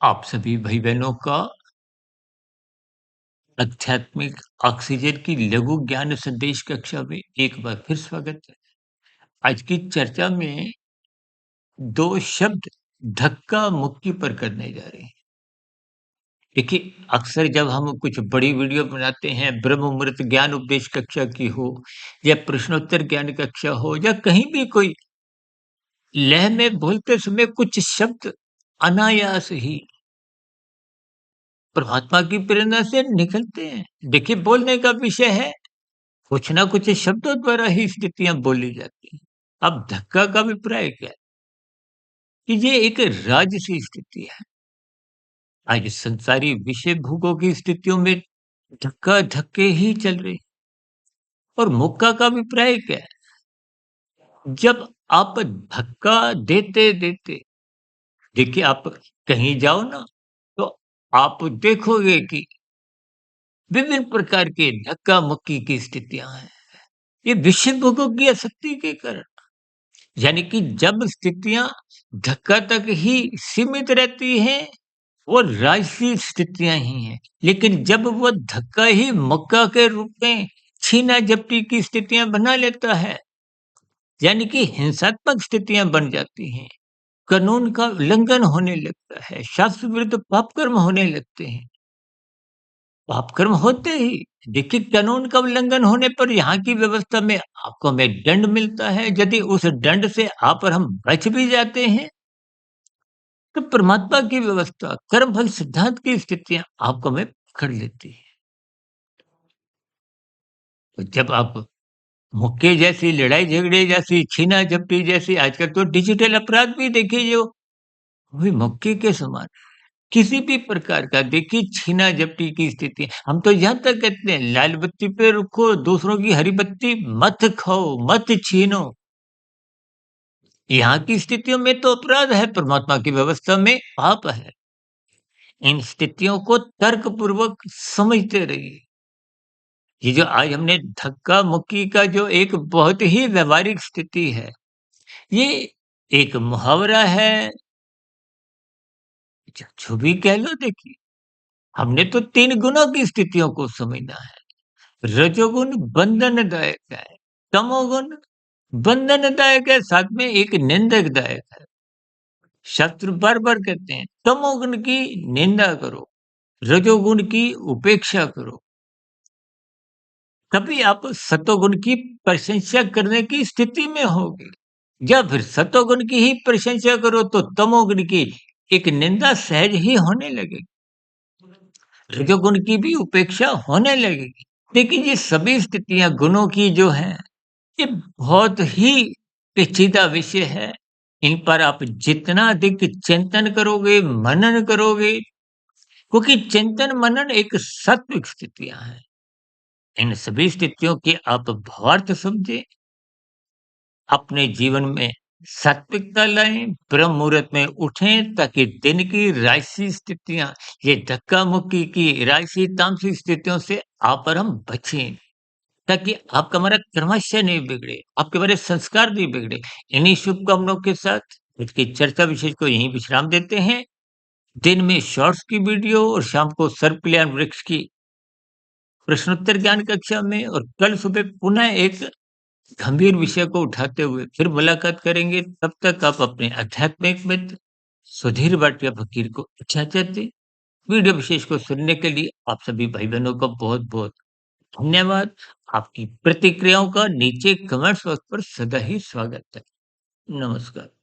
आप सभी भाई-बहनों का आध्यात्मिक ऑक्सीजन की लघु ज्ञान संदेश कक्षा में एक बार फिर स्वागत है। आज की चर्चा में 2 शब्द धक्का मुक्की पर करने जा रहे हैं। देखिए, अक्सर जब हम कुछ बड़ी वीडियो बनाते हैं, ब्रह्म मुहूर्त ज्ञान उपदेश कक्षा की हो या प्रश्नोत्तर ज्ञान कक्षा हो या कहीं भी कोई लय में बोलते समय कुछ शब्द अनायास ही परमात्मा की प्रेरणा से निकलते हैं। देखिए, बोलने का विषय है कुछ ना कुछ शब्दों द्वारा ही स्थितियाँ बोली जाती हैं। अब धक्का का अभिप्राय क्या है? कि ये एक राजसी स्थिति है। आज संसारी विषय भोगों की स्थितियों में धक्का-धक्के ही चल रहे हैं। और मुक्का का अभिप्राय क्या है? जब आप धक्का देते-देते देखिए आप कहीं जाओ ना, तो आप देखोगे कि विभिन्न प्रकार के धक्का-मुक्की की स्थितियाँ हैं। ये विषय भोगों की आसक्ति के कारण। यानी कि जब स्थितियाँ धक्का तक ही सीमित रहती हैं, वो राजसी स्थितियाँ ही हैं। लेकिन जब वो धक्का ही मक्का के रूप में छीना-झपटी की स्थितियाँ बना लेता है, यानी कि हिंसात्मक स्थितियाँ बन जाती हैं, कानून का उल्लंघन होने लगता है, शास्त्र विरुद्ध पाप कर्म होने लगते हैं। पाप कर्म होते ही देखिए कानून का उल्लंघन होने पर यहाँ की व्यवस्था में आपको हमें दंड मिलता है। यदि उस दंड से आप और हम बच भी जाते हैं, तो परमात्मा की व्यवस्था, कर्म फल सिद्धांत की स्थितियाँ आपको हमें पकड़ लेती है। तो जब आप मुक्के जैसी लड़ाई झगड़े जैसी छीना-झपटी जैसी आजकल तो डिजिटल अपराध भी देखिए जो वही मुक्के के समान किसी भी प्रकार का देखिए छीना-झपटी की स्थिति हम तो यहाँ तक कहते हैं लाल बत्ती पे रुको, दूसरों की हरी बत्ती मत खाओ, मत छीनो। यहाँ की स्थितियों में तो अपराध है, परमात्मा की व्यवस्था में पाप है। इन स्थितियों को तर्कपूर्वक समझते रहिए। ये जो आज हमने धक्का-मुक्की का जो एक बहुत ही व्यावहारिक स्थिति है, ये एक मुहावरा है, जो भी कह लो देखिए। हमने तो 3 गुणों की स्थितियों को समझना है। रजोगुण बंधनदायक है, तमोगुण बंधनदायक है, साथ में एक निंदकदायक है। शास्त्र बार-बार कहते हैं, तमोगुण की निंदा करो, रजोगुण की उपेक्षा करो। तभी आप सतोगुण की प्रशंसा करने की स्थिति में होगे। या फिर सतोगुण की ही प्रशंसा करो तो तमोगुण की एक निंदा सहज ही होने लगेगी। रजोगुण की भी उपेक्षा होने लगेगी। देखिए ये सभी स्थितियाँ गुणों की जो हैं, ये बहुत ही पेचीदा विषय है। इन पर आप जितना अधिक चिंतन करोगे, मनन करोगे क्योंकि चिंतन मनन एक सात्विक स्थितियाँ हैं। इन सभी स्थितियों के आप भावार्थ समझें, अपने जीवन में सात्विकता लाएँ, ब्रह्म मुहूर्त में उठें ताकि दिन की राजसी स्थितियाँ, ये धक्का-मुक्की की राजसी तामसिक स्थितियों से आप और हम बचें। ताकि आपका हमारा क्रमशः नहीं बिगड़े, आपके हमारे संस्कार नहीं बिगड़े। इन्हीं शुभकामनाओं के साथ आज की चर्चा विशेष को यहीं विश्राम देते हैं। दिन में शॉर्ट्स की वीडियो और शाम को सर्व कल्याण वृक्ष की प्रश्नोत्तर ज्ञान कक्षा में और कल सुबह पुनः एक गंभीर विषय को उठाते हुए फिर मुलाकात करेंगे। तब तक आप अपने आध्यात्मिक मित्र सुधीर भाटिया फकीर को इजाज़त दें। वीडियो विशेष को सुनने के लिए आप सभी भाई-बहनों का बहुत-बहुत धन्यवाद। आपकी प्रतिक्रियाओं का नीचे कमेंट्स बॉक्स पर सदा ही स्वागत है। नमस्कार।